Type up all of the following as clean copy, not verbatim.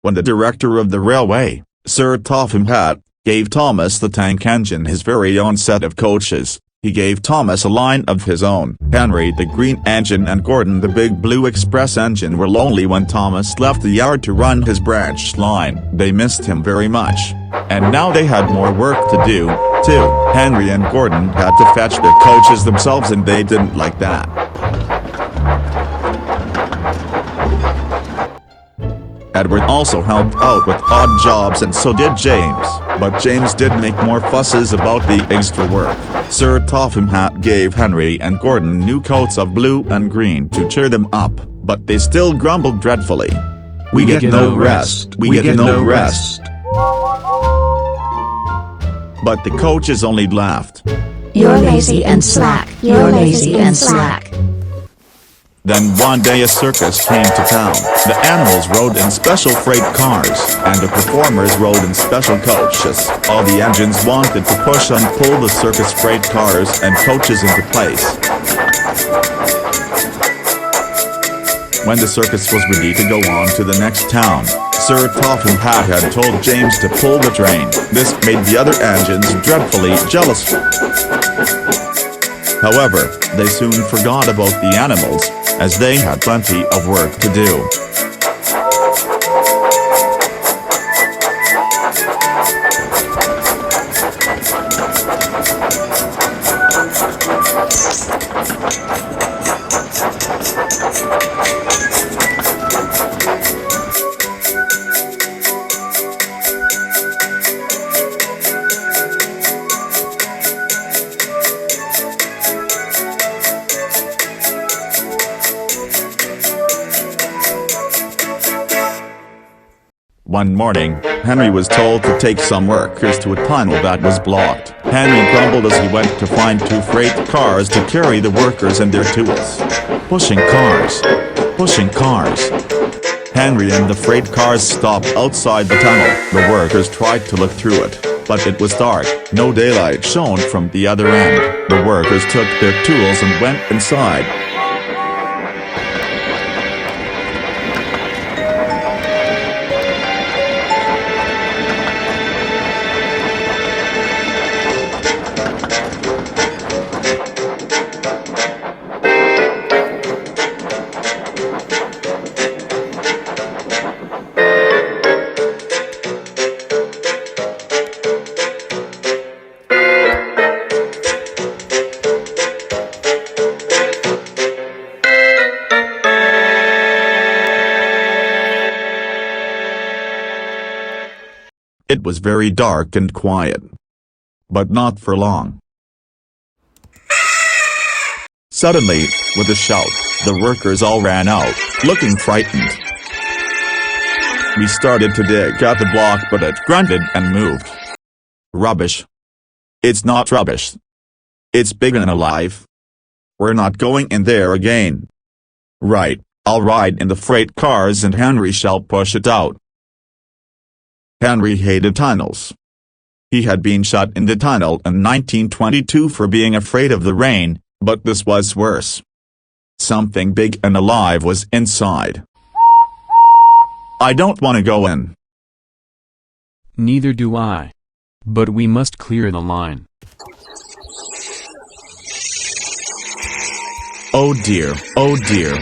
when the director of the railway, Sir Topham Hatt, gave Thomas the tank engine his very own set of coaches, he gave Thomas a line of his own. Henry the green engine and Gordon the big blue express engine were lonely when Thomas left the yard to run his branch line. They missed him very much. And now they had more work to do, too. Henry and Gordon had to fetch their coaches themselves and they didn't like that. Edward also helped out with odd jobs and so did James, but James did make more fusses about the extra work. Sir Topham Hatt gave Henry and Gordon new coats of blue and green to cheer them up, but they still grumbled dreadfully. We get no rest, we get no rest. But the coaches only laughed. You're lazy and slack, you're lazy and slack. Then one day a circus came to town. The animals rode in special freight cars, and the performers rode in special coaches. All the engines wanted to push and pull the circus freight cars and coaches into place. When the circus was ready to go on to the next town, Sir Topham Hatt had told James to pull the train. This made the other engines dreadfully jealous. However, they soon forgot about the animals, as they had plenty of work to do. One morning, Henry was told to take some workers to a tunnel that was blocked. Henry grumbled as he went to find two freight cars to carry the workers and their tools. Pushing cars. Pushing cars. Henry and the freight cars stopped outside the tunnel. The workers tried to look through it, but it was dark. No daylight shone from the other end. The workers took their tools and went inside. It was very dark and quiet. But not for long. Suddenly, with a shout, the workers all ran out, looking frightened. We started to dig at the block but it grunted and moved. Rubbish. It's not rubbish. It's big and alive. We're not going in there again. Right, I'll ride in the freight cars and Henry shall push it out. Henry hated tunnels. He had been shut in the tunnel in 1922 for being afraid of the rain, but this was worse. Something big and alive was inside. I don't want to go in. Neither do I. But we must clear the line. Oh dear, oh dear.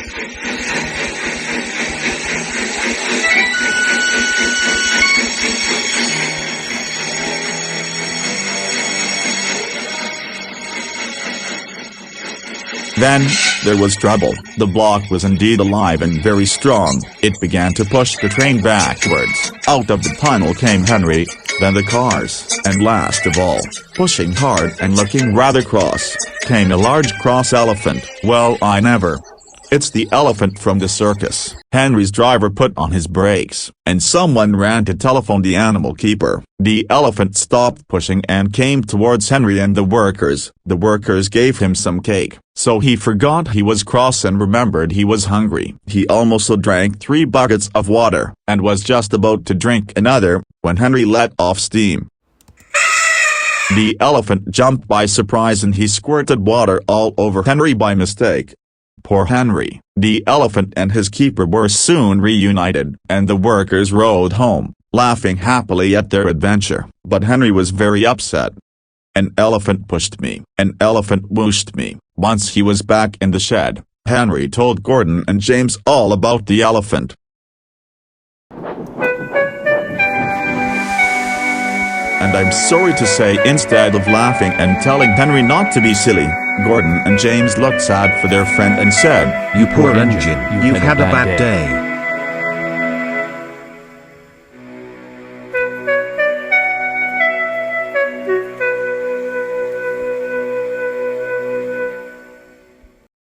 Then, there was trouble. The block was indeed alive and very strong. It began to push the train backwards. Out of the tunnel came Henry, then the cars, and last of all, pushing hard and looking rather cross, came a large cross elephant. Well, I never. It's the elephant from the circus. Henry's driver put on his brakes, and someone ran to telephone the animal keeper. The elephant stopped pushing and came towards Henry and the workers. The workers gave him some cake, so he forgot he was cross and remembered he was hungry. He almost drank 3 buckets of water, and was just about to drink another, when Henry let off steam. The elephant jumped by surprise and he squirted water all over Henry by mistake. Poor Henry. The elephant and his keeper were soon reunited, and the workers rode home, laughing happily at their adventure. But Henry was very upset. An elephant pushed me. An elephant whooshed me. Once he was back in the shed, Henry told Gordon and James all about the elephant. And I'm sorry to say, instead of laughing and telling Henry not to be silly, Gordon and James looked sad for their friend and said, "You poor engine, you've had a bad day.